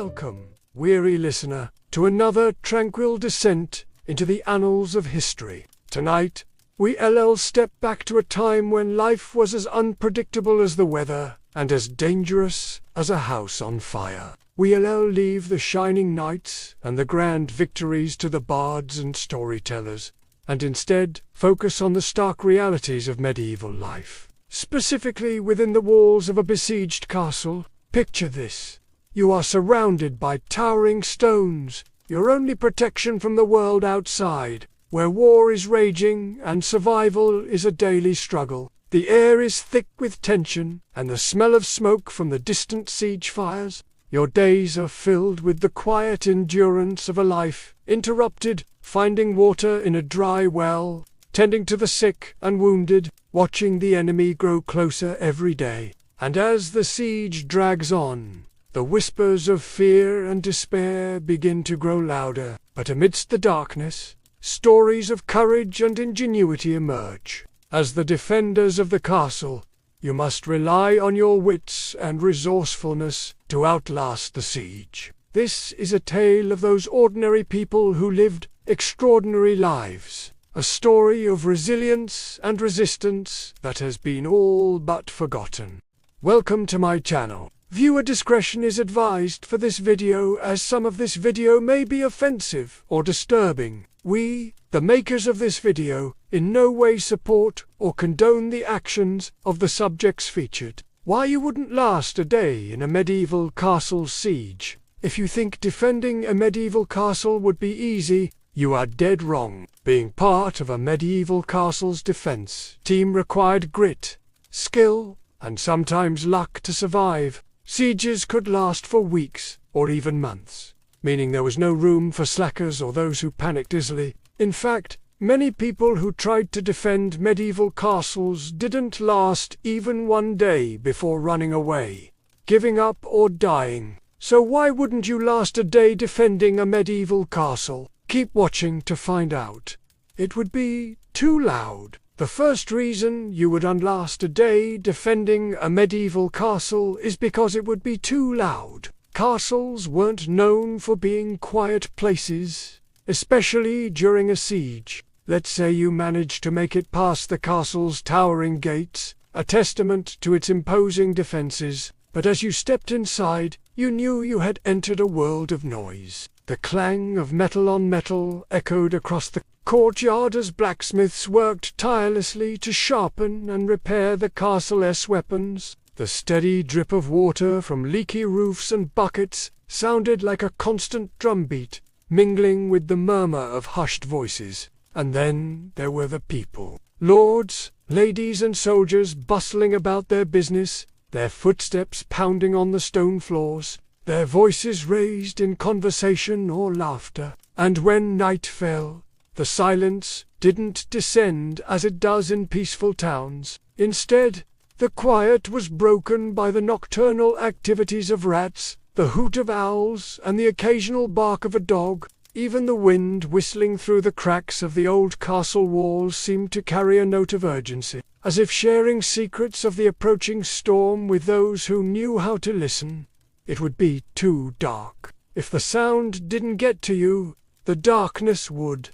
Welcome, weary listener, to another tranquil descent into the annals of history. Tonight, we'll step back to a time when life was as unpredictable as the weather and as dangerous as a house on fire. We'll leave the shining knights and the grand victories to the bards and storytellers, and instead focus on the stark realities of medieval life. Specifically within the walls of a besieged castle, picture this. You are surrounded by towering stones, your only protection from the world outside, where war is raging and survival is a daily struggle. The air is thick with tension and the smell of smoke from the distant siege fires. Your days are filled with the quiet endurance of a life interrupted, finding water in a dry well, tending to the sick and wounded, watching the enemy grow closer every day. And as the siege drags on, the whispers of fear and despair begin to grow louder. But amidst the darkness, stories of courage and ingenuity emerge. As the defenders of the castle, you must rely on your wits and resourcefulness to outlast the siege. This is a tale of those ordinary people who lived extraordinary lives. A story of resilience and resistance that has been all but forgotten. Welcome to my channel. Viewer discretion is advised for this video, as some of this video may be offensive or disturbing. We, the makers of this video, in no way support or condone the actions of the subjects featured. Why you wouldn't last a day in a medieval castle siege? If you think defending a medieval castle would be easy, you are dead wrong. Being part of a medieval castle's defense team required grit, skill, and sometimes luck to survive. Sieges could last for weeks or even months, meaning there was no room for slackers or those who panicked easily. In fact, many people who tried to defend medieval castles didn't last even one day before running away, giving up or dying. So why wouldn't you last a day defending a medieval castle? Keep watching to find out. It would be too loud. The first reason you would last a day defending a medieval castle is because it would be too loud. Castles weren't known for being quiet places, especially during a siege. Let's say you managed to make it past the castle's towering gates, a testament to its imposing defenses, but as you stepped inside, you knew you had entered a world of noise. The clang of metal on metal echoed across the courtyard as blacksmiths worked tirelessly to sharpen and repair the castle's weapons. The steady drip of water from leaky roofs and buckets sounded like a constant drumbeat, mingling with the murmur of hushed voices. And then there were the people. Lords, ladies and soldiers bustling about their business, their footsteps pounding on the stone floors, their voices raised in conversation or laughter. And when night fell, the silence didn't descend as it does in peaceful towns. Instead, the quiet was broken by the nocturnal activities of rats, the hoot of owls, and the occasional bark of a dog. Even the wind whistling through the cracks of the old castle walls seemed to carry a note of urgency, as if sharing secrets of the approaching storm with those who knew how to listen. It would be too dark. If the sound didn't get to you, the darkness would.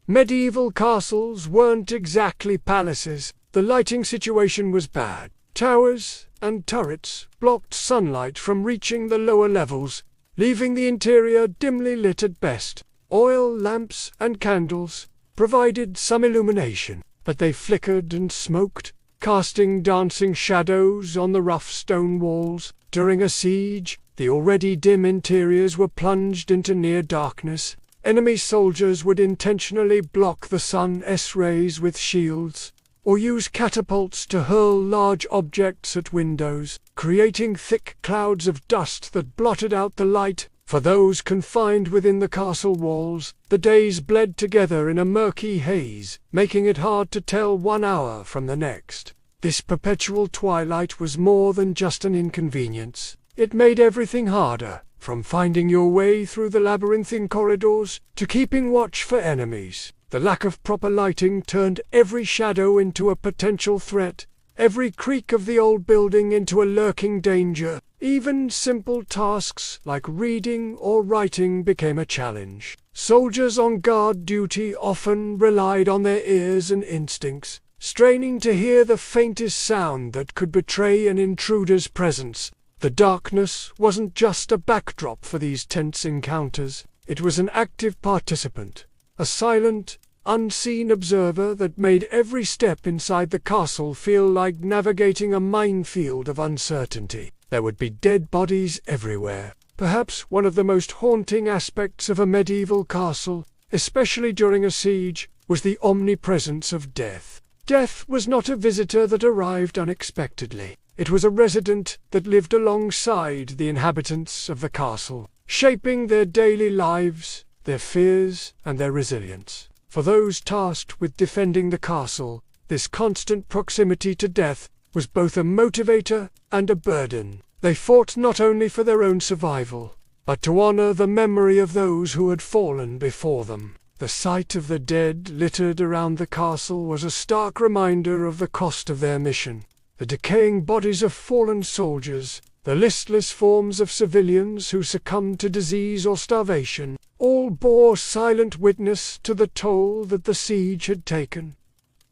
Medieval castles weren't exactly palaces. The lighting situation was bad. Towers and turrets blocked sunlight from reaching the lower levels, leaving the interior dimly lit at best. Oil lamps and candles provided some illumination, but they flickered and smoked, casting dancing shadows on the rough stone walls. During a siege, the already dim interiors were plunged into near darkness. Enemy soldiers would intentionally block the sun's rays with shields, or use catapults to hurl large objects at windows, creating thick clouds of dust that blotted out the light. For those confined within the castle walls, the days bled together in a murky haze, making it hard to tell one hour from the next. This perpetual twilight was more than just an inconvenience. It made everything harder, from finding your way through the labyrinthine corridors to keeping watch for enemies. The lack of proper lighting turned every shadow into a potential threat, every creak of the old building into a lurking danger. Even simple tasks like reading or writing became a challenge. Soldiers on guard duty often relied on their ears and instincts, straining to hear the faintest sound that could betray an intruder's presence. The darkness wasn't just a backdrop for these tense encounters, it was an active participant, a silent, unseen observer that made every step inside the castle feel like navigating a minefield of uncertainty. There would be dead bodies everywhere. Perhaps one of the most haunting aspects of a medieval castle, especially during a siege, was the omnipresence of death. Death was not a visitor that arrived unexpectedly. It was a resident that lived alongside the inhabitants of the castle, shaping their daily lives, their fears, and their resilience. For those tasked with defending the castle, this constant proximity to death was both a motivator and a burden. They fought not only for their own survival, but to honor the memory of those who had fallen before them. The sight of the dead littered around the castle was a stark reminder of the cost of their mission. The decaying bodies of fallen soldiers, the listless forms of civilians who succumbed to disease or starvation, all bore silent witness to the toll that the siege had taken.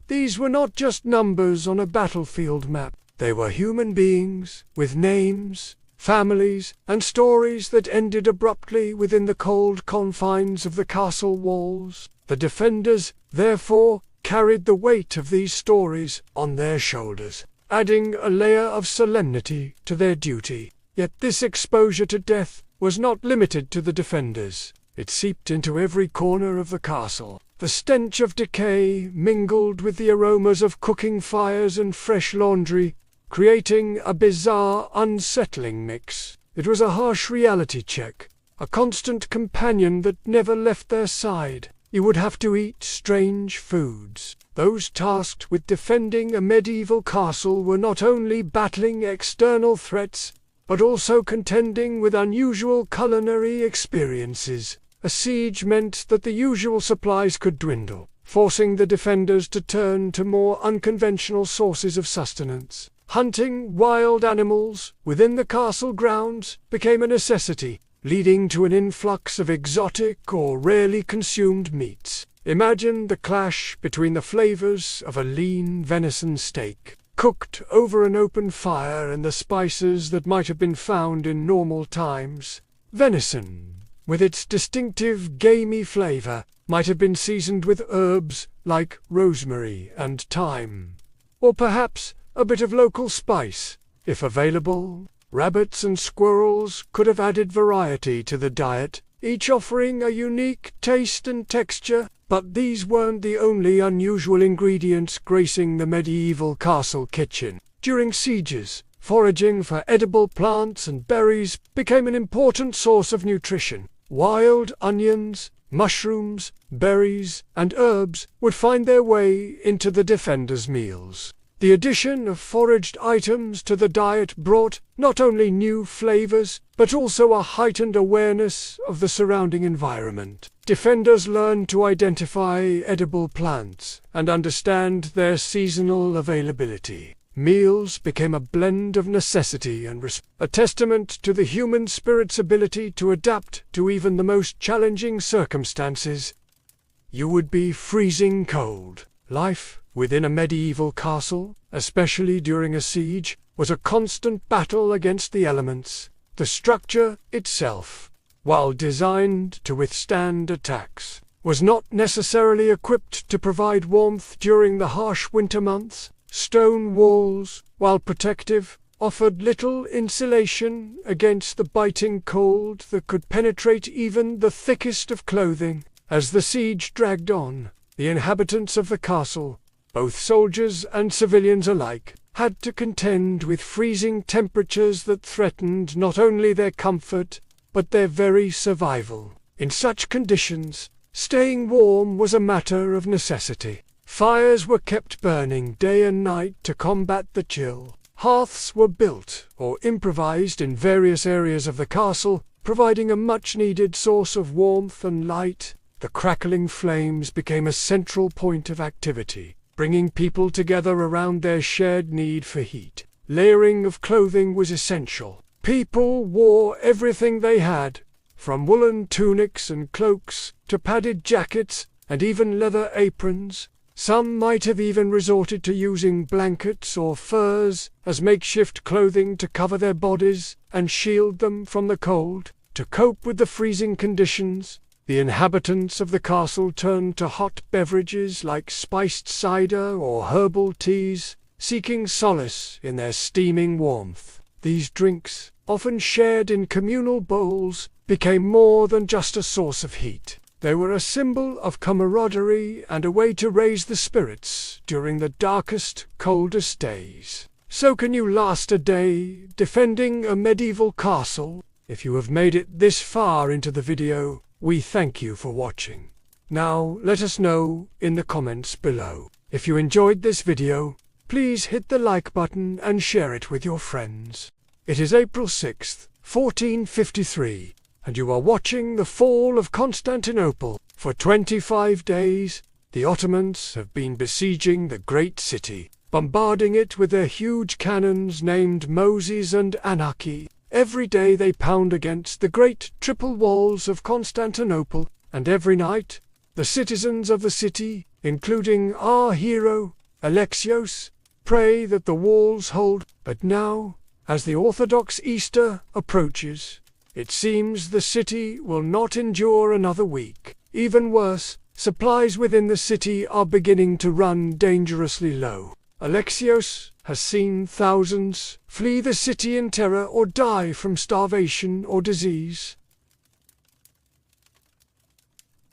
These were not just numbers on a battlefield map. They were human beings, with names, families, and stories that ended abruptly within the cold confines of the castle walls. The defenders, therefore, carried the weight of these stories on their shoulders, adding a layer of solemnity to their duty. Yet this exposure to death was not limited to the defenders. It seeped into every corner of the castle. The stench of decay mingled with the aromas of cooking fires and fresh laundry, creating a bizarre, unsettling mix. It was a harsh reality check, a constant companion that never left their side. You would have to eat strange foods. Those tasked with defending a medieval castle were not only battling external threats, but also contending with unusual culinary experiences. A siege meant that the usual supplies could dwindle, forcing the defenders to turn to more unconventional sources of sustenance. Hunting wild animals within the castle grounds became a necessity, leading to an influx of exotic or rarely consumed meats. Imagine the clash between the flavors of a lean venison steak, cooked over an open fire, and the spices that might have been found in normal times. Venison, with its distinctive gamey flavor, might have been seasoned with herbs like rosemary and thyme, or perhaps a bit of local spice, if available. Rabbits and squirrels could have added variety to the diet, each offering a unique taste and texture. But these weren't the only unusual ingredients gracing the medieval castle kitchen. During sieges, foraging for edible plants and berries became an important source of nutrition. Wild onions, mushrooms, berries, and herbs would find their way into the defenders' meals. The addition of foraged items to the diet brought not only new flavors, but also a heightened awareness of the surrounding environment. Defenders learned to identify edible plants and understand their seasonal availability. Meals became a blend of necessity and a testament to the human spirit's ability to adapt to even the most challenging circumstances. You would be freezing cold. Life within a medieval castle, especially during a siege, was a constant battle against the elements. The structure itself, while designed to withstand attacks, was not necessarily equipped to provide warmth during the harsh winter months. Stone walls, while protective, offered little insulation against the biting cold that could penetrate even the thickest of clothing. As the siege dragged on, the inhabitants of the castle, both soldiers and civilians alike, had to contend with freezing temperatures that threatened not only their comfort, but their very survival. In such conditions, staying warm was a matter of necessity. Fires were kept burning day and night to combat the chill. Hearths were built or improvised in various areas of the castle, providing a much-needed source of warmth and light. The crackling flames became a central point of activity, bringing people together around their shared need for heat. Layering of clothing was essential. People wore everything they had, from woolen tunics and cloaks to padded jackets and even leather aprons. Some might have even resorted to using blankets or furs as makeshift clothing to cover their bodies and shield them from the cold. To cope with the freezing conditions, the inhabitants of the castle turned to hot beverages like spiced cider or herbal teas, seeking solace in their steaming warmth. These drinks, often shared in communal bowls, became more than just a source of heat. They were a symbol of camaraderie and a way to raise the spirits during the darkest, coldest days. So can you last a day defending a medieval castle? If you have made it this far into the video, we thank you for watching. Now let us know in the comments below. If you enjoyed this video, please hit the like button and share it with your friends. It is April 6th, 1453. And you are watching the fall of Constantinople. For 25 days, the Ottomans have been besieging the great city, bombarding it with their huge cannons named Moses and Anarchy. Every day they pound against the great triple walls of Constantinople, and every night, the citizens of the city, including our hero, Alexios, pray that the walls hold. But now, as the Orthodox Easter approaches, it seems the city will not endure another week. Even worse, supplies within the city are beginning to run dangerously low. Alexios has seen thousands flee the city in terror or die from starvation or disease.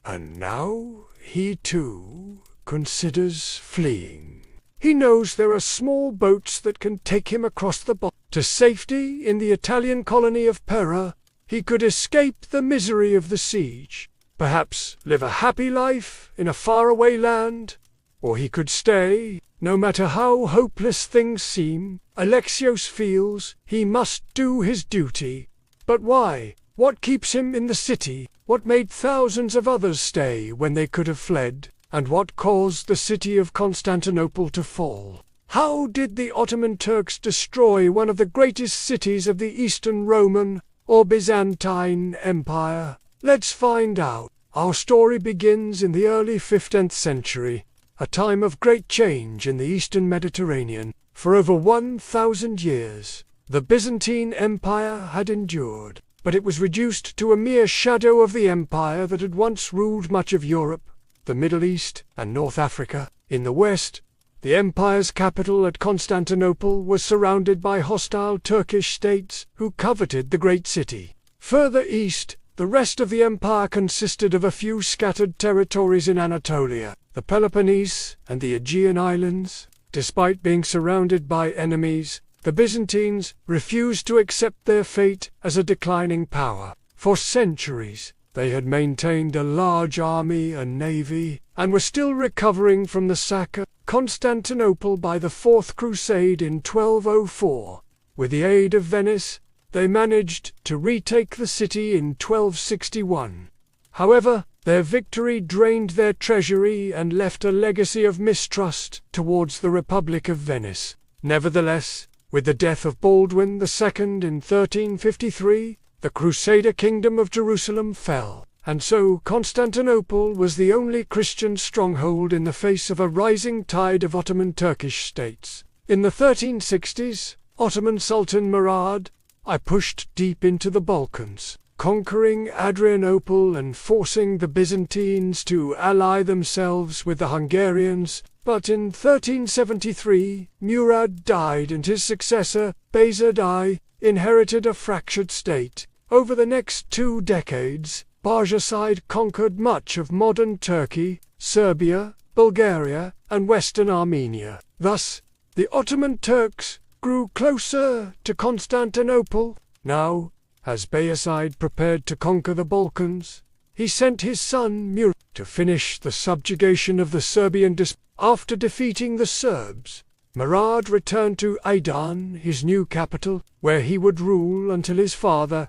And now he too considers fleeing. He knows there are small boats that can take him across the to safety in the Italian colony of Pera. He could escape the misery of the siege, perhaps live a happy life in a faraway land, or he could stay. No matter how hopeless things seem, Alexios feels he must do his duty. But why? What keeps him in the city? What made thousands of others stay when they could have fled? And what caused the city of Constantinople to fall? How did the Ottoman Turks destroy one of the greatest cities of the Eastern Roman or Byzantine Empire? Let's find out. Our story begins in the early 15th century, a time of great change in the Eastern Mediterranean. For over 1,000 years, the Byzantine Empire had endured, but it was reduced to a mere shadow of the empire that had once ruled much of Europe, the Middle East, and North Africa. In the west, the empire's capital at Constantinople was surrounded by hostile Turkish states who coveted the great city. Further east, the rest of the empire consisted of a few scattered territories in Anatolia, the Peloponnese, and the Aegean Islands. Despite being surrounded by enemies, the Byzantines refused to accept their fate as a declining power. For centuries, they had maintained a large army and navy, and were still recovering from the sack of Constantinople by the Fourth Crusade in 1204. With the aid of Venice, they managed to retake the city in 1261. However, their victory drained their treasury and left a legacy of mistrust towards the Republic of Venice. Nevertheless, with the death of Baldwin II in 1353, the Crusader kingdom of Jerusalem fell, and so Constantinople was the only Christian stronghold in the face of a rising tide of Ottoman Turkish states. In the 1360s, Ottoman Sultan Murad I pushed deep into the Balkans, conquering Adrianople and forcing the Byzantines to ally themselves with the Hungarians. But in 1373, Murad died and his successor, Bayezid I, inherited a fractured state. Over the next 2 decades, Bayezid conquered much of modern Turkey, Serbia, Bulgaria, and western Armenia. Thus, the Ottoman Turks grew closer to Constantinople. Now, as Bayezid prepared to conquer the Balkans, he sent his son Murad to finish the subjugation of the Serbian diaspora. After defeating the Serbs, Murad returned to Aydın, his new capital, where he would rule until his father's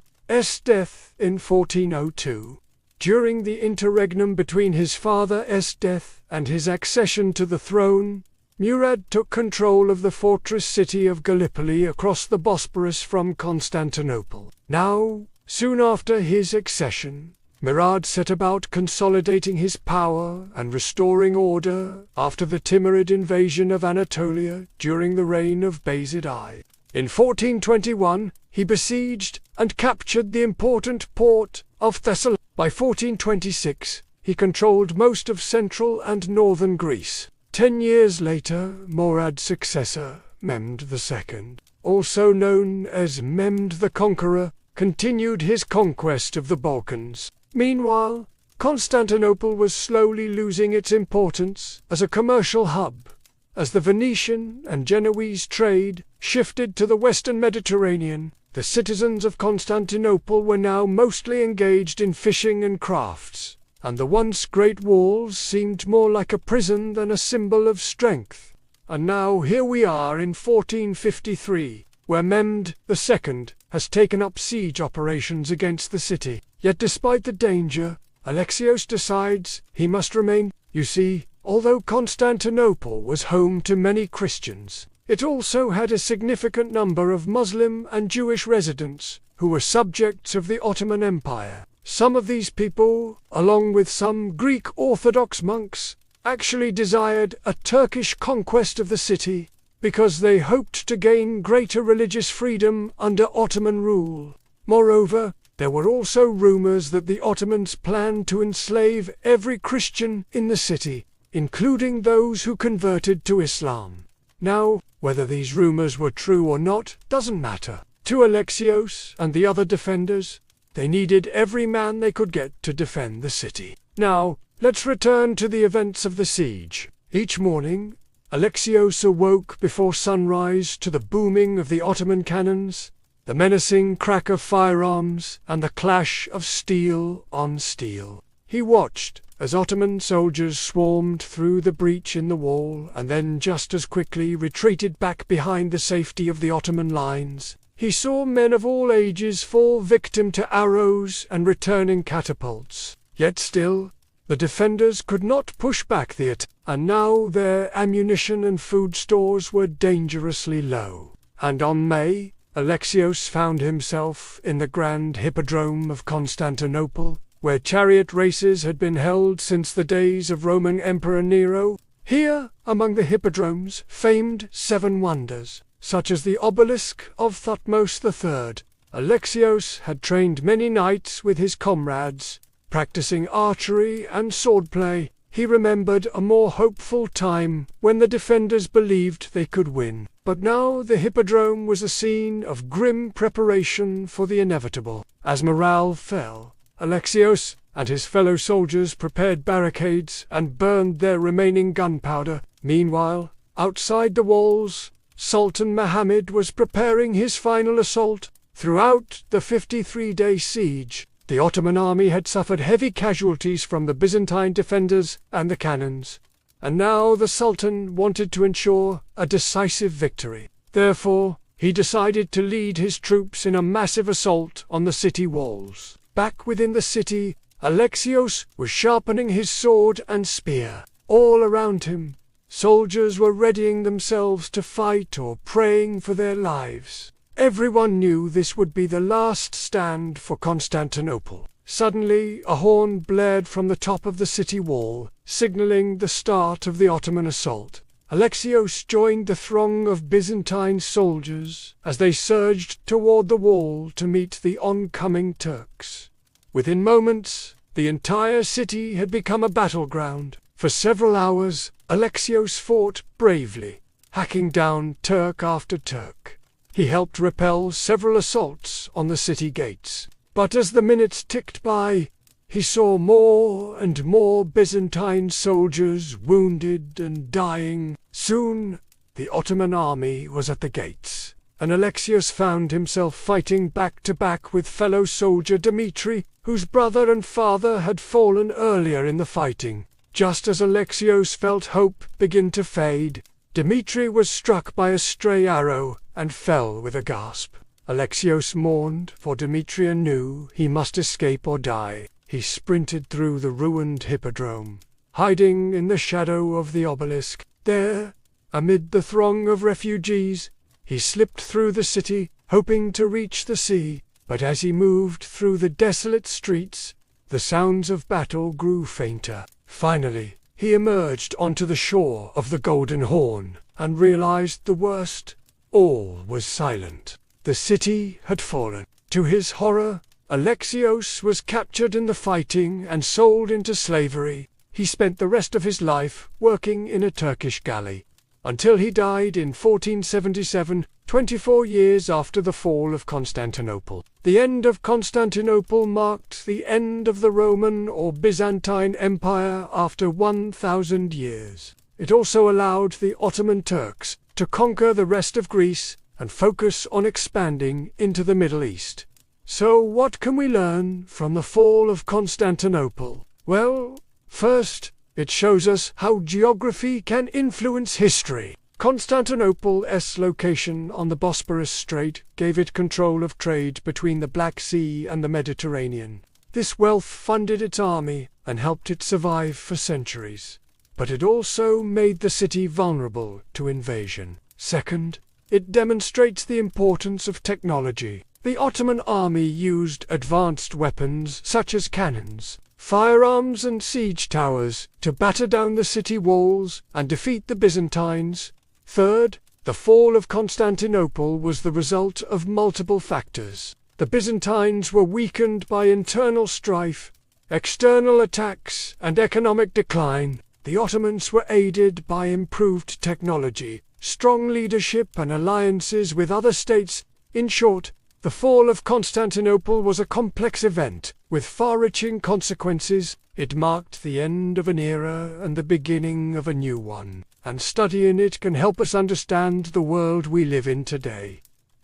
death in 1402. During the interregnum between his father's death and his accession to the throne, Murad took control of the fortress city of Gallipoli across the Bosporus from Constantinople. Now, soon after his accession, Murad set about consolidating his power and restoring order after the Timurid invasion of Anatolia during the reign of Bayezid I. In 1421, he besieged and captured the important port of Thessaly. By 1426, he controlled most of central and northern Greece. 10 years later, Murad's successor, Mehmed II, also known as Mehmed the Conqueror, continued his conquest of the Balkans. Meanwhile, Constantinople was slowly losing its importance as a commercial hub, as the Venetian and Genoese trade shifted to the western Mediterranean. The citizens of Constantinople were now mostly engaged in fishing and crafts, and the once great walls seemed more like a prison than a symbol of strength. And now here we are in 1453, where Mehmed II has taken up siege operations against the city. Yet despite the danger, Alexios decides he must remain. You see, although Constantinople was home to many Christians, it also had a significant number of Muslim and Jewish residents who were subjects of the Ottoman Empire. Some of these people, along with some Greek Orthodox monks, actually desired a Turkish conquest of the city because they hoped to gain greater religious freedom under Ottoman rule. Moreover, there were also rumors that the Ottomans planned to enslave every Christian in the city, including those who converted to Islam. Now, whether these rumors were true or not doesn't matter. To Alexios and the other defenders, they needed every man they could get to defend the city. Now, let's return to the events of the siege. Each morning, Alexios awoke before sunrise to the booming of the Ottoman cannons, the menacing crack of firearms, and the clash of steel on steel. He watched as Ottoman soldiers swarmed through the breach in the wall and then just as quickly retreated back behind the safety of the Ottoman lines. He saw men of all ages fall victim to arrows and returning catapults. Yet still, the defenders could not push back the attack, and now their ammunition and food stores were dangerously low. And on May, Alexios found himself in the grand hippodrome of Constantinople, where chariot races had been held since the days of Roman Emperor Nero. Here, among the hippodromes, famed seven wonders, such as the obelisk of Thutmose III, Alexios had trained many nights with his comrades, practicing archery and swordplay. He remembered a more hopeful time when the defenders believed they could win. But now the hippodrome was a scene of grim preparation for the inevitable. As morale fell, Alexios and his fellow soldiers prepared barricades and burned their remaining gunpowder. Meanwhile, outside the walls, Sultan Mohammed was preparing his final assault. Throughout the 53-day siege, the Ottoman army had suffered heavy casualties from the Byzantine defenders and the cannons, and now the Sultan wanted to ensure a decisive victory. Therefore, he decided to lead his troops in a massive assault on the city walls. Back within the city, Alexios was sharpening his sword and spear. All around him, soldiers were readying themselves to fight or praying for their lives. Everyone knew this would be the last stand for Constantinople. Suddenly, a horn blared from the top of the city wall, signaling the start of the Ottoman assault. Alexios joined the throng of Byzantine soldiers as they surged toward the wall to meet the oncoming Turks. Within moments, the entire city had become a battleground. For several hours, Alexios fought bravely, hacking down Turk after Turk. He helped repel several assaults on the city gates. But as the minutes ticked by, he saw more and more Byzantine soldiers wounded and dying. Soon, the Ottoman army was at the gates, and Alexios found himself fighting back-to-back with fellow soldier Dmitri, whose brother and father had fallen earlier in the fighting. Just as Alexios felt hope begin to fade, Dmitri was struck by a stray arrow and fell with a gasp. Alexios mourned, for Dmitri knew he must escape or die. He sprinted through the ruined hippodrome, hiding in the shadow of the obelisk. There, Amid the throng of refugees, he slipped through the city, hoping to reach the sea, but as he moved through the desolate streets, the sounds of battle grew fainter. Finally, he emerged onto the shore of the Golden Horn, and realized the worst. All was silent. The city had fallen. To his horror, Alexios was captured in the fighting and sold into slavery. He spent the rest of his life working in a Turkish galley, until he died in 1477, 24 years after the fall of Constantinople. The end of Constantinople marked the end of the Roman or Byzantine Empire after 1,000 years. It also allowed the Ottoman Turks to conquer the rest of Greece and focus on expanding into the Middle East. So what can we learn from the fall of Constantinople? Well, first, it shows us how geography can influence history. Constantinople's location on the Bosporus Strait gave it control of trade between the Black Sea and the Mediterranean. This wealth funded its army and helped it survive for centuries. But it also made the city vulnerable to invasion. Second, it demonstrates the importance of technology. The Ottoman army used advanced weapons such as cannons, firearms and siege towers to batter down the city walls and defeat the Byzantines. Third, the fall of Constantinople was the result of multiple factors. The Byzantines were weakened by internal strife, external attacks, and economic decline. The Ottomans were aided by improved technology, strong leadership, and alliances with other states. In short, the fall of Constantinople was a complex event, with far-reaching consequences. It marked the end of an era and the beginning of a new one, and studying it can help us understand the world we live in today.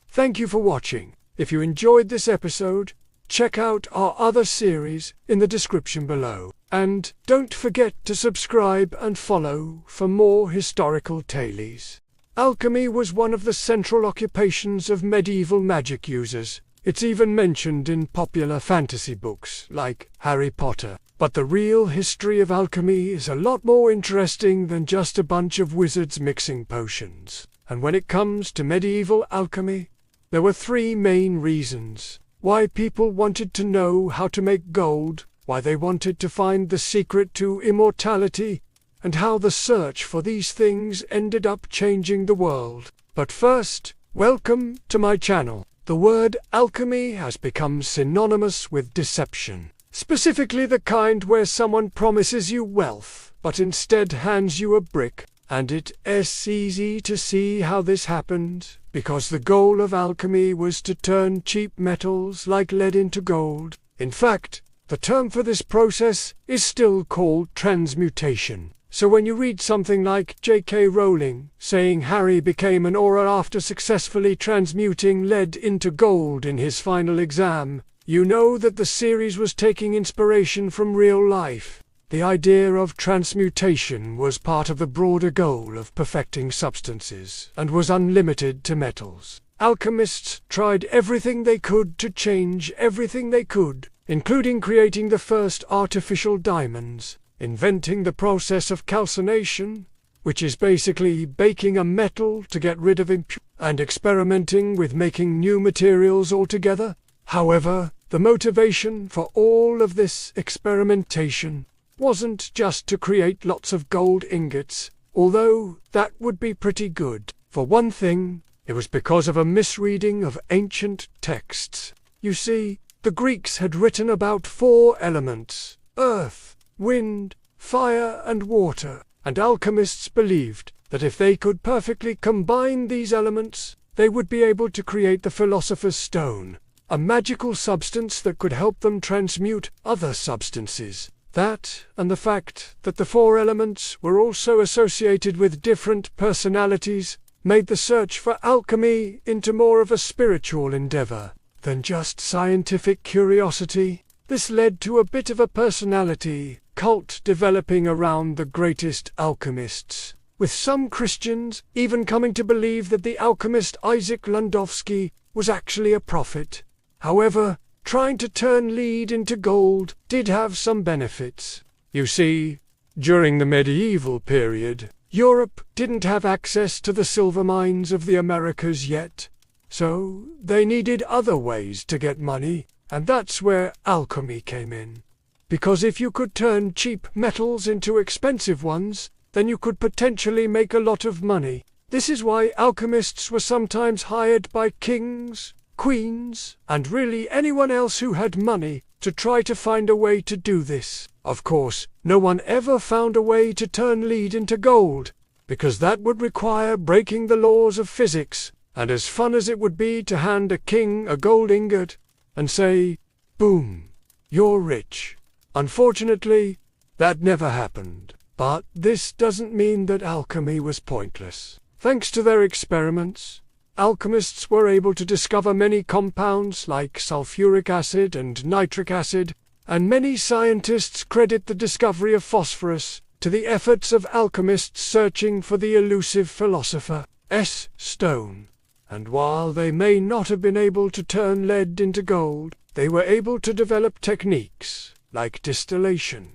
Thank you for watching. If you enjoyed this episode, check out our other series in the description below. And don't forget to subscribe and follow for more historical tales. Alchemy was one of the central occupations of medieval magic users. It's even mentioned in popular fantasy books like Harry Potter. But the real history of alchemy is a lot more interesting than just a bunch of wizards mixing potions. And when it comes to medieval alchemy, there were three main reasons why people wanted to know how to make gold, why they wanted to find the secret to immortality, and how the search for these things ended up changing the world. But first, welcome to my channel. The word alchemy has become synonymous with deception. Specifically the kind where someone promises you wealth, but instead hands you a brick. And it's easy to see how this happened, because the goal of alchemy was to turn cheap metals like lead into gold. In fact, the term for this process is still called transmutation. So when you read something like J.K. Rowling saying Harry became an aura after successfully transmuting lead into gold in his final exam, you know that the series was taking inspiration from real life. The idea of transmutation was part of the broader goal of perfecting substances and was unlimited to metals. Alchemists tried everything they could to change everything they could, including creating the first artificial diamonds, inventing the process of calcination, which is basically baking a metal to get rid of impurities, and experimenting with making new materials altogether. However, the motivation for all of this experimentation wasn't just to create lots of gold ingots, although that would be pretty good. For one thing, it was because of a misreading of ancient texts. You see, the Greeks had written about 4 elements: earth, wind, fire, and water, and alchemists believed that if they could perfectly combine these elements, they would be able to create the Philosopher's Stone, a magical substance that could help them transmute other substances. That, and the fact that the 4 elements were also associated with different personalities, made the search for alchemy into more of a spiritual endeavor than just scientific curiosity. This led to a bit of a personality cult developing around the greatest alchemists, with some Christians even coming to believe that the alchemist Isaac Landowski was actually a prophet. However, trying to turn lead into gold did have some benefits. You see, during the medieval period, Europe didn't have access to the silver mines of the Americas yet, so they needed other ways to get money, and that's where alchemy came in. Because if you could turn cheap metals into expensive ones, then you could potentially make a lot of money. This is why alchemists were sometimes hired by kings, queens, and really anyone else who had money to try to find a way to do this. Of course, no one ever found a way to turn lead into gold, because that would require breaking the laws of physics, and as fun as it would be to hand a king a gold ingot and say, "Boom, you're rich." Unfortunately, that never happened. But this doesn't mean that alchemy was pointless. Thanks to their experiments, alchemists were able to discover many compounds like sulfuric acid and nitric acid, and many scientists credit the discovery of phosphorus to the efforts of alchemists searching for the elusive philosopher's stone. And while they may not have been able to turn lead into gold, they were able to develop techniques like distillation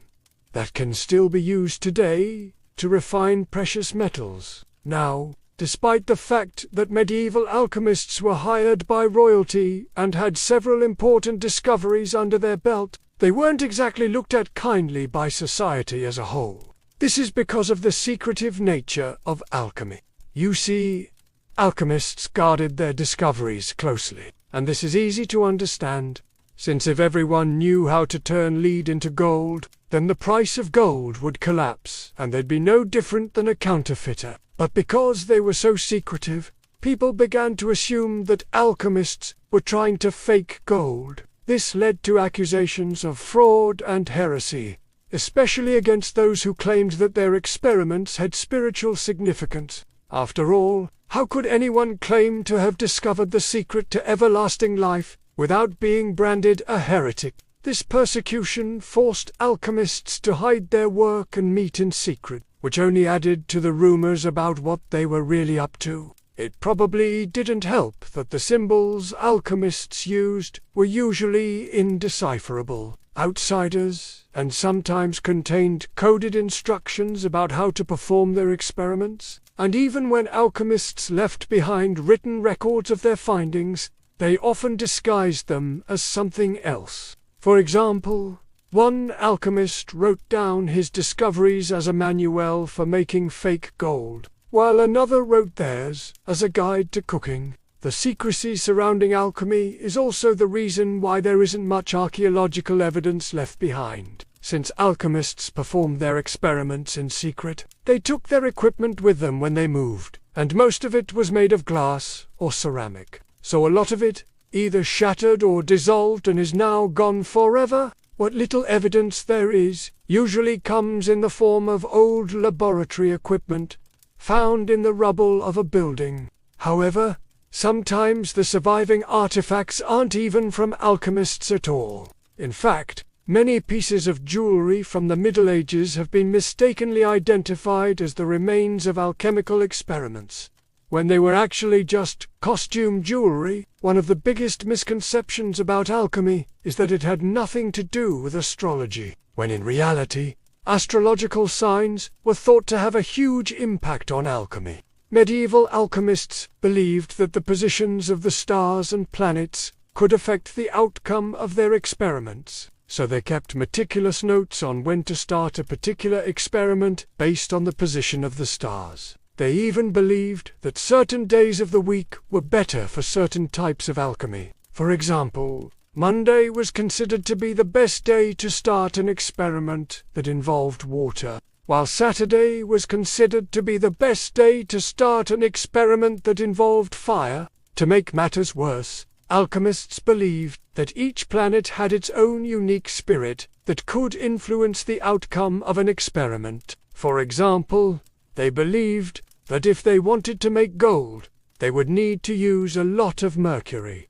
that can still be used today to refine precious metals. Now, despite the fact that medieval alchemists were hired by royalty and had several important discoveries under their belt, they weren't exactly looked at kindly by society as a whole. This is because of the secretive nature of alchemy. You see, alchemists guarded their discoveries closely, and this is easy to understand, since if everyone knew how to turn lead into gold, then the price of gold would collapse, and they'd be no different than a counterfeiter. But because they were so secretive, people began to assume that alchemists were trying to fake gold. This led to accusations of fraud and heresy, especially against those who claimed that their experiments had spiritual significance. After all, how could anyone claim to have discovered the secret to everlasting life without being branded a heretic? This persecution forced alchemists to hide their work and meet in secret, which only added to the rumors about what they were really up to. It probably didn't help that the symbols alchemists used were usually indecipherable, outsiders, and sometimes contained coded instructions about how to perform their experiments. And even when alchemists left behind written records of their findings, they often disguised them as something else. For example, one alchemist wrote down his discoveries as a manual for making fake gold, while another wrote theirs as a guide to cooking. The secrecy surrounding alchemy is also the reason why there isn't much archaeological evidence left behind. Since alchemists performed their experiments in secret, they took their equipment with them when they moved, and most of it was made of glass or ceramic. So a lot of it either shattered or dissolved and is now gone forever. What little evidence there is usually comes in the form of old laboratory equipment found in the rubble of a building. However, sometimes the surviving artifacts aren't even from alchemists at all. In fact, many pieces of jewelry from the Middle Ages have been mistakenly identified as the remains of alchemical experiments, when they were actually just costume jewelry. One of the biggest misconceptions about alchemy is that it had nothing to do with astrology, when in reality, astrological signs were thought to have a huge impact on alchemy. Medieval alchemists believed that the positions of the stars and planets could affect the outcome of their experiments, so they kept meticulous notes on when to start a particular experiment based on the position of the stars. They even believed that certain days of the week were better for certain types of alchemy. For example, Monday was considered to be the best day to start an experiment that involved water, while Saturday was considered to be the best day to start an experiment that involved fire. To make matters worse, alchemists believed that each planet had its own unique spirit that could influence the outcome of an experiment. For example, they believed that if they wanted to make gold, they would need to use a lot of mercury,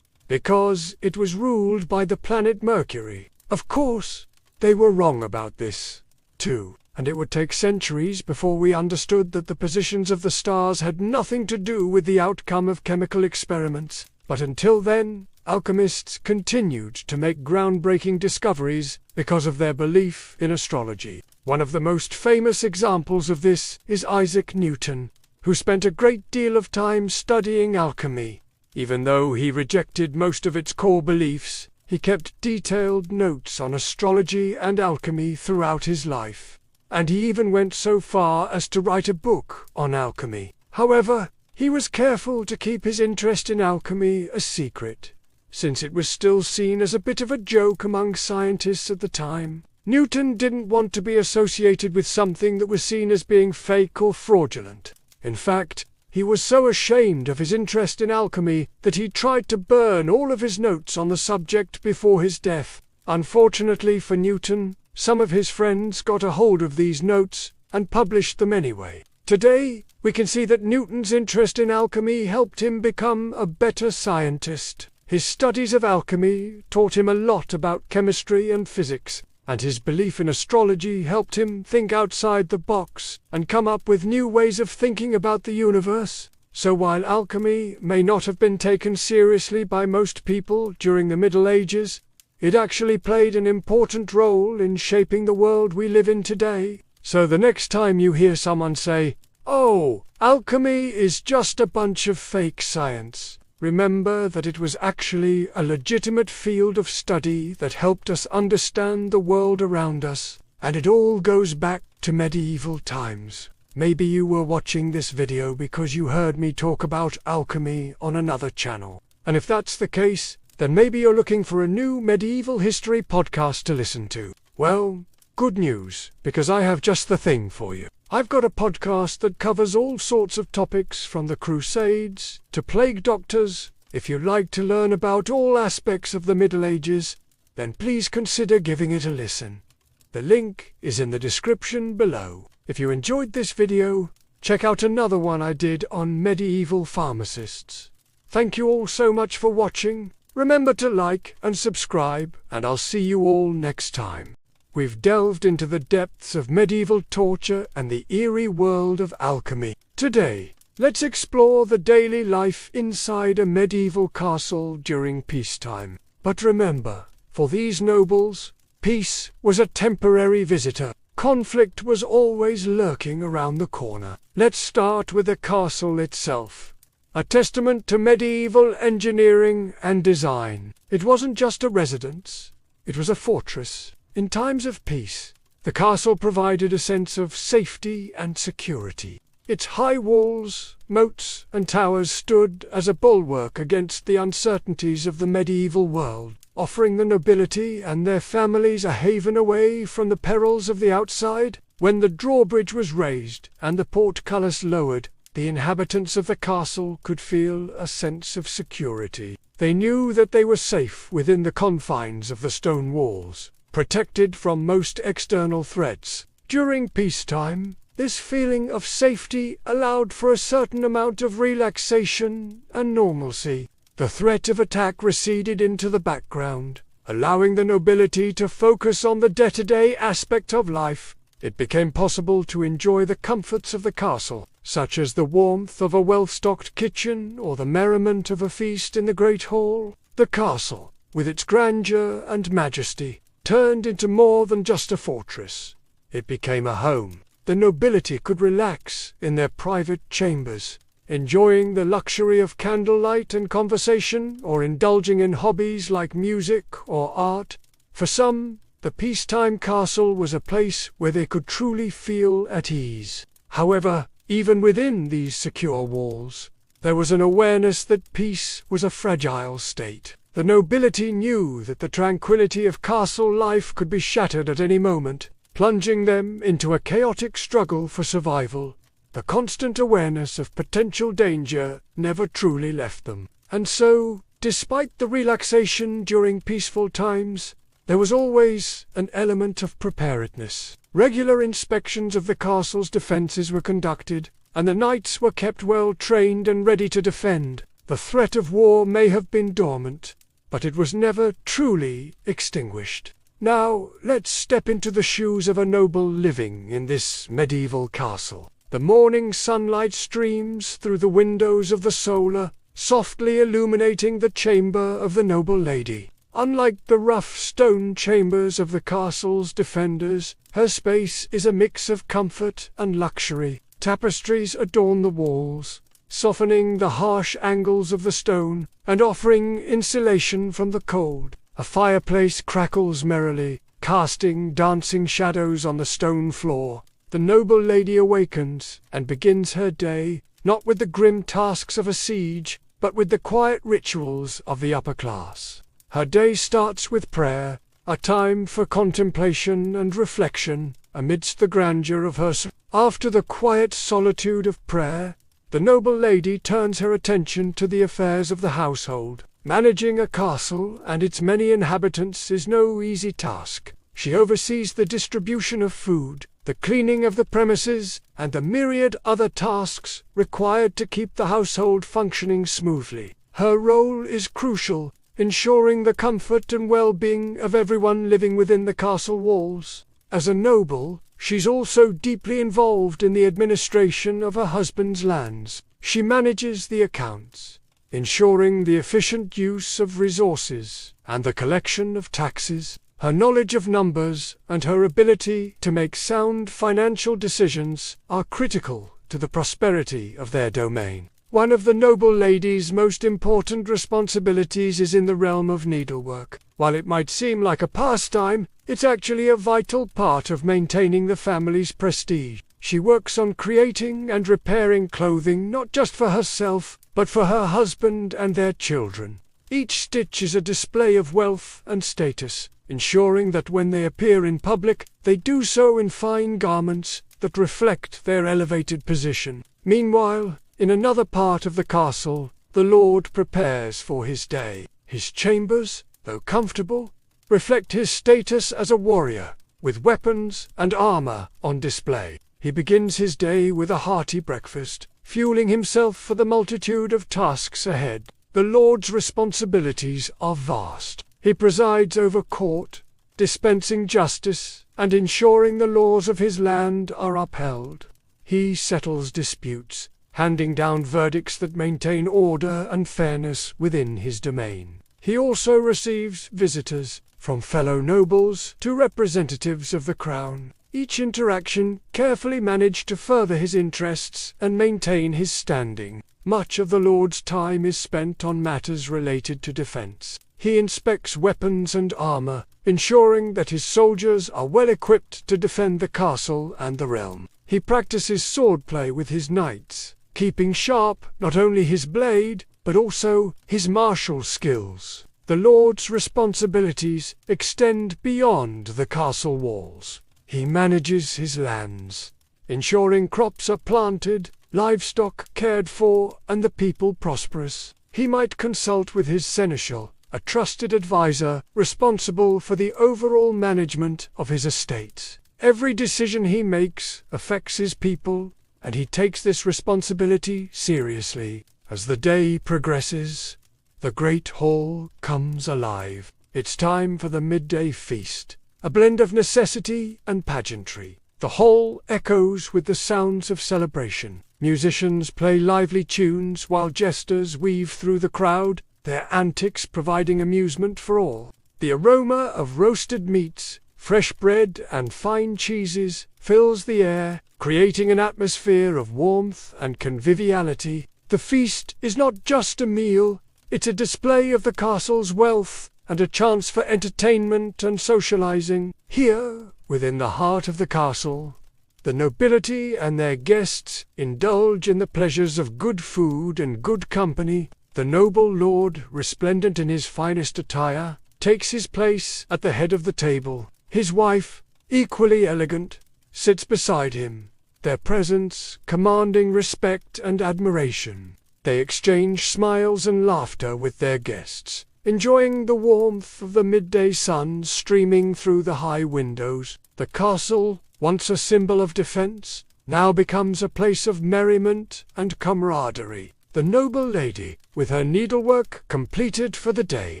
because it was ruled by the planet Mercury. Of course, they were wrong about this, too, and it would take centuries before we understood that the positions of the stars had nothing to do with the outcome of chemical experiments. But until then, alchemists continued to make groundbreaking discoveries because of their belief in astrology. One of the most famous examples of this is Isaac Newton, who spent a great deal of time studying alchemy. Even though he rejected most of its core beliefs, he kept detailed notes on astrology and alchemy throughout his life, and he even went so far as to write a book on alchemy. However, he was careful to keep his interest in alchemy a secret, since it was still seen as a bit of a joke among scientists at the time. Newton didn't want to be associated with something that was seen as being fake or fraudulent. In fact, he was so ashamed of his interest in alchemy that he tried to burn all of his notes on the subject before his death. Unfortunately for Newton, some of his friends got a hold of these notes and published them anyway. Today, we can see that Newton's interest in alchemy helped him become a better scientist. His studies of alchemy taught him a lot about chemistry and physics, and his belief in astrology helped him think outside the box and come up with new ways of thinking about the universe. So while alchemy may not have been taken seriously by most people during the Middle Ages, it actually played an important role in shaping the world we live in today. So the next time you hear someone say, "Oh, alchemy is just a bunch of fake science," remember that it was actually a legitimate field of study that helped us understand the world around us, and it all goes back to medieval times. Maybe you were watching this video because you heard me talk about alchemy on another channel. And if that's the case, then maybe you're looking for a new medieval history podcast to listen to. Well, good news, because I have just the thing for you. I've got a podcast that covers all sorts of topics from the Crusades to plague doctors. If you'd like to learn about all aspects of the Middle Ages, then please consider giving it a listen. The link is in the description below. If you enjoyed this video, check out another one I did on medieval pharmacists. Thank you all so much for watching. Remember to like and subscribe, and I'll see you all next time. We've delved into the depths of medieval torture and the eerie world of alchemy. Today, let's explore the daily life inside a medieval castle during peacetime. But remember, for these nobles, peace was a temporary visitor. Conflict was always lurking around the corner. Let's start with the castle itself. A testament to medieval engineering and design. It wasn't just a residence, it was a fortress. In times of peace, the castle provided a sense of safety and security. Its high walls, moats, and towers stood as a bulwark against the uncertainties of the medieval world, offering the nobility and their families a haven away from the perils of the outside. When the drawbridge was raised and the portcullis lowered, the inhabitants of the castle could feel a sense of security. They knew that they were safe within the confines of the stone walls, protected from most external threats. During peacetime, this feeling of safety allowed for a certain amount of relaxation and normalcy. The threat of attack receded into the background, allowing the nobility to focus on the day-to-day aspect of life. It became possible to enjoy the comforts of the castle, such as the warmth of a well-stocked kitchen or the merriment of a feast in the great hall. The castle, with its grandeur and majesty, turned into more than just a fortress. It became a home. The nobility could relax in their private chambers, enjoying the luxury of candlelight and conversation, or indulging in hobbies like music or art. For some, the peacetime castle was a place where they could truly feel at ease. However, even within these secure walls, there was an awareness that peace was a fragile state. The nobility knew that the tranquility of castle life could be shattered at any moment, plunging them into a chaotic struggle for survival. The constant awareness of potential danger never truly left them. And so, despite the relaxation during peaceful times, there was always an element of preparedness. Regular inspections of the castle's defenses were conducted, and the knights were kept well trained and ready to defend. The threat of war may have been dormant, but it was never truly extinguished. Now, let's step into the shoes of a noble living in this medieval castle. The morning sunlight streams through the windows of the solar, softly illuminating the chamber of the noble lady. Unlike the rough stone chambers of the castle's defenders, her space is a mix of comfort and luxury. Tapestries adorn the walls, softening the harsh angles of the stone and offering insulation from the cold. A fireplace crackles merrily, casting dancing shadows on the stone floor. The noble lady awakens and begins her day, not with the grim tasks of a siege, but with the quiet rituals of the upper class. Her day starts with prayer, a time for contemplation and reflection amidst the grandeur of her. After the quiet solitude of prayer, the noble lady turns her attention to the affairs of the household. Managing a castle and its many inhabitants is no easy task. She oversees the distribution of food, the cleaning of the premises, and the myriad other tasks required to keep the household functioning smoothly. Her role is crucial, ensuring the comfort and well-being of everyone living within the castle walls. As a noble, she's also deeply involved in the administration of her husband's lands. She manages the accounts, ensuring the efficient use of resources and the collection of taxes. Her knowledge of numbers and her ability to make sound financial decisions are critical to the prosperity of their domain. One of the noble lady's most important responsibilities is in the realm of needlework. While it might seem like a pastime, it's actually a vital part of maintaining the family's prestige. She works on creating and repairing clothing not just for herself, but for her husband and their children. Each stitch is a display of wealth and status, ensuring that when they appear in public, they do so in fine garments that reflect their elevated position. Meanwhile, in another part of the castle, the lord prepares for his day. His chambers, though comfortable, reflect his status as a warrior, with weapons and armor on display. He begins his day with a hearty breakfast, fueling himself for the multitude of tasks ahead. The lord's responsibilities are vast. He presides over court, dispensing justice and ensuring the laws of his land are upheld. He settles disputes, handing down verdicts that maintain order and fairness within his domain. He also receives visitors, from fellow nobles to representatives of the crown. Each interaction carefully managed to further his interests and maintain his standing. Much of the lord's time is spent on matters related to defense. He inspects weapons and armor, ensuring that his soldiers are well equipped to defend the castle and the realm. He practices swordplay with his knights, keeping sharp not only his blade, but also his martial skills. The lord's responsibilities extend beyond the castle walls. He manages his lands, ensuring crops are planted, livestock cared for, and the people prosperous. He might consult with his seneschal, a trusted advisor responsible for the overall management of his estates. Every decision he makes affects his people, and he takes this responsibility seriously. As the day progresses, the great hall comes alive. It's time for the midday feast, a blend of necessity and pageantry. The hall echoes with the sounds of celebration. Musicians play lively tunes while jesters weave through the crowd, their antics providing amusement for all. The aroma of roasted meats, fresh bread, and fine cheeses fills the air, creating an atmosphere of warmth and conviviality. The feast is not just a meal, it's a display of the castle's wealth and a chance for entertainment and socializing. Here, within the heart of the castle, the nobility and their guests indulge in the pleasures of good food and good company. The noble lord, resplendent in his finest attire, takes his place at the head of the table. His wife, equally elegant, sits beside him, their presence commanding respect and admiration. They exchange smiles and laughter with their guests, enjoying the warmth of the midday sun streaming through the high windows. The castle, once a symbol of defense, now becomes a place of merriment and camaraderie. The noble lady, with her needlework completed for the day,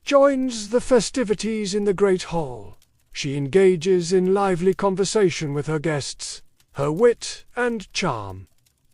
joins the festivities in the great hall. She engages in lively conversation with her guests, her wit and charm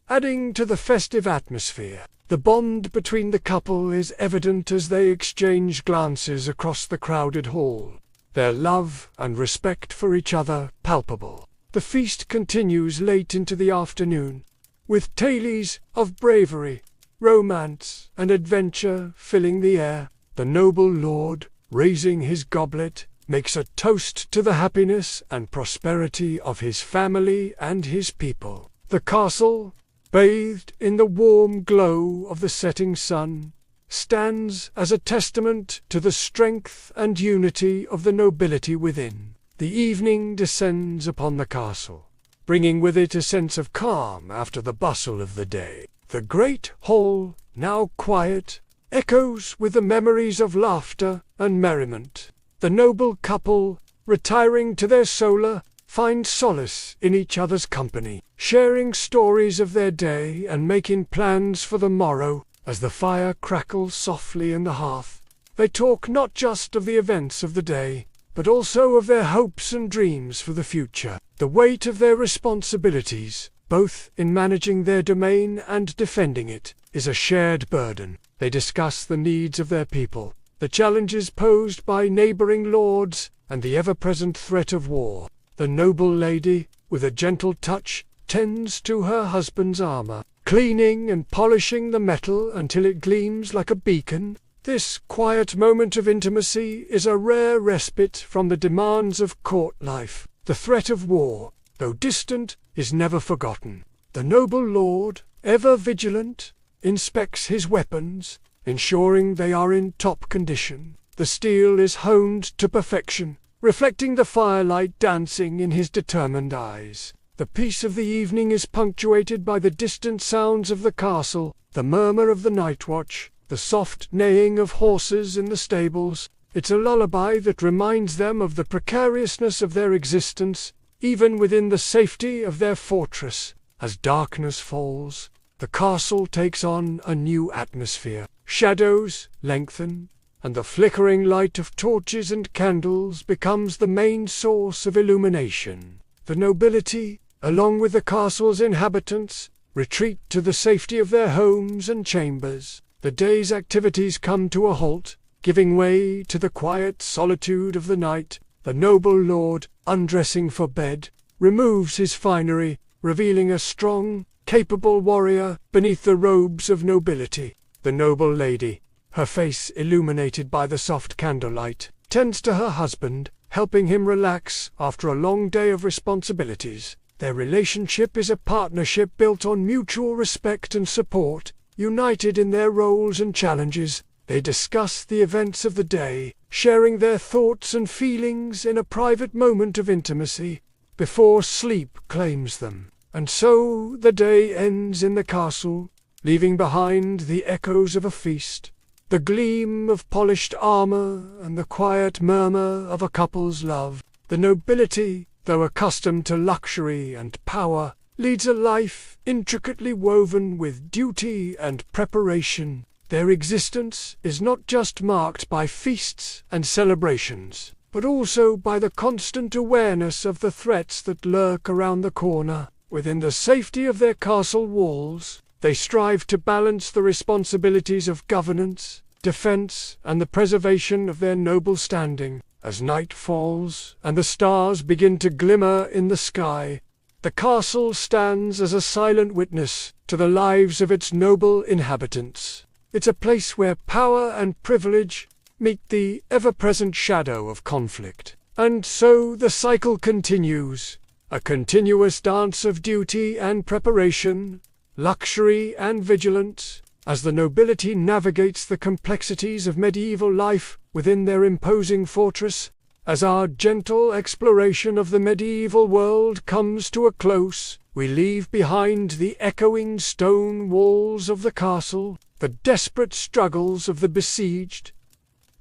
adding to the festive atmosphere. The bond between the couple is evident as they exchange glances across the crowded hall, their love and respect for each other palpable. The feast continues late into the afternoon, with tales of bravery, romance, and adventure filling the air. The noble lord, raising his goblet, makes a toast to the happiness and prosperity of his family and his people. The castle, bathed in the warm glow of the setting sun, stands as a testament to the strength and unity of the nobility within. The evening descends upon the castle, bringing with it a sense of calm after the bustle of the day. The great hall, now quiet, echoes with the memories of laughter and merriment. The noble couple, retiring to their solar, find solace in each other's company, sharing stories of their day and making plans for the morrow. As the fire crackles softly in the hearth, they talk not just of the events of the day, but also of their hopes and dreams for the future. The weight of their responsibilities, both in managing their domain and defending it, is a shared burden. They discuss the needs of their people, the challenges posed by neighboring lords, and the ever-present threat of war. The noble lady, with a gentle touch, tends to her husband's armor, cleaning and polishing the metal until it gleams like a beacon. This quiet moment of intimacy is a rare respite from the demands of court life. The threat of war, though distant, is never forgotten. The noble lord, ever vigilant, inspects his weapons, ensuring they are in top condition. The steel is honed to perfection, reflecting the firelight dancing in his determined eyes. The peace of the evening is punctuated by the distant sounds of the castle, the murmur of the night watch, the soft neighing of horses in the stables. It's a lullaby that reminds them of the precariousness of their existence, even within the safety of their fortress. As darkness falls, the castle takes on a new atmosphere. Shadows lengthen, and the flickering light of torches and candles becomes the main source of illumination. The nobility, along with the castle's inhabitants, retreat to the safety of their homes and chambers. The day's activities come to a halt, giving way to the quiet solitude of the night. The noble lord, undressing for bed, removes his finery, revealing a strong, capable warrior beneath the robes of nobility. The noble lady, her face illuminated by the soft candlelight, tends to her husband, helping him relax after a long day of responsibilities. Their relationship is a partnership built on mutual respect and support. United in their roles and challenges, they discuss the events of the day, sharing their thoughts and feelings in a private moment of intimacy before sleep claims them. And so the day ends in the castle, leaving behind the echoes of a feast, the gleam of polished armor, and the quiet murmur of a couple's love. The nobility, though accustomed to luxury and power, leads a life intricately woven with duty and preparation. Their existence is not just marked by feasts and celebrations, but also by the constant awareness of the threats that lurk around the corner. Within the safety of their castle walls, they strive to balance the responsibilities of governance, defense, and the preservation of their noble standing. As night falls and the stars begin to glimmer in the sky, the castle stands as a silent witness to the lives of its noble inhabitants. It's a place where power and privilege meet the ever-present shadow of conflict. And so the cycle continues, a continuous dance of duty and preparation, luxury and vigilance, as the nobility navigates the complexities of medieval life within their imposing fortress. As our gentle exploration of the medieval world comes to a close, we leave behind the echoing stone walls of the castle, the desperate struggles of the besieged,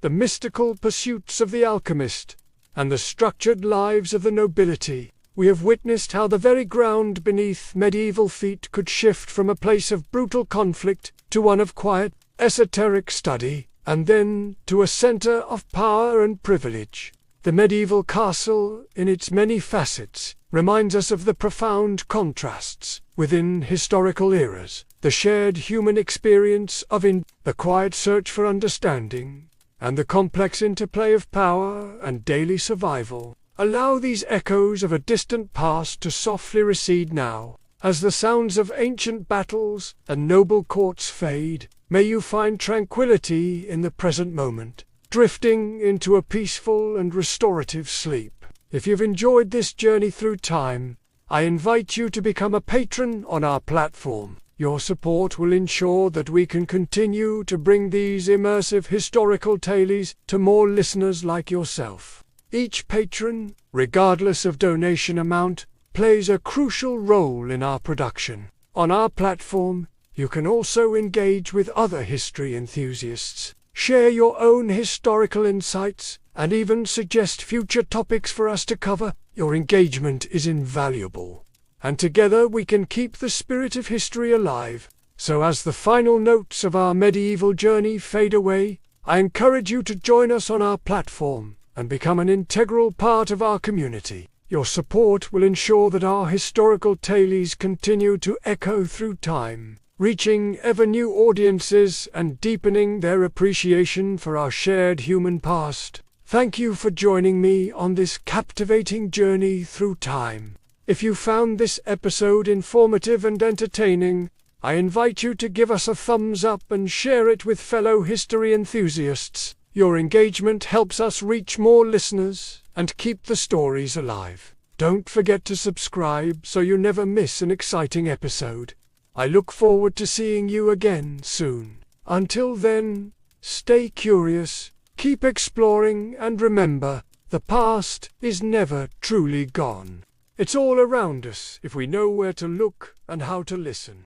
the mystical pursuits of the alchemist, and the structured lives of the nobility. We have witnessed how the very ground beneath medieval feet could shift from a place of brutal conflict to one of quiet, esoteric study, and then to a center of power and privilege. The medieval castle, in its many facets, reminds us of the profound contrasts within historical eras, the shared human experience of the quiet search for understanding, and the complex interplay of power and daily survival. Allow these echoes of a distant past to softly recede now. As the sounds of ancient battles and noble courts fade, may you find tranquility in the present moment, drifting into a peaceful and restorative sleep. If you've enjoyed this journey through time, I invite you to become a patron on our platform. Your support will ensure that we can continue to bring these immersive historical tales to more listeners like yourself. Each patron, regardless of donation amount, plays a crucial role in our production. On our platform, you can also engage with other history enthusiasts, share your own historical insights, and even suggest future topics for us to cover. Your engagement is invaluable, and together we can keep the spirit of history alive. So as the final notes of our medieval journey fade away, I encourage you to join us on our platform and become an integral part of our community. Your support will ensure that our historical tales continue to echo through time, reaching ever new audiences and deepening their appreciation for our shared human past. Thank you for joining me on this captivating journey through time. If you found this episode informative and entertaining, I invite you to give us a thumbs up and share it with fellow history enthusiasts. Your engagement helps us reach more listeners and keep the stories alive. Don't forget to subscribe so you never miss an exciting episode. I look forward to seeing you again soon. Until then, stay curious, keep exploring, and remember, the past is never truly gone. It's all around us if we know where to look and how to listen.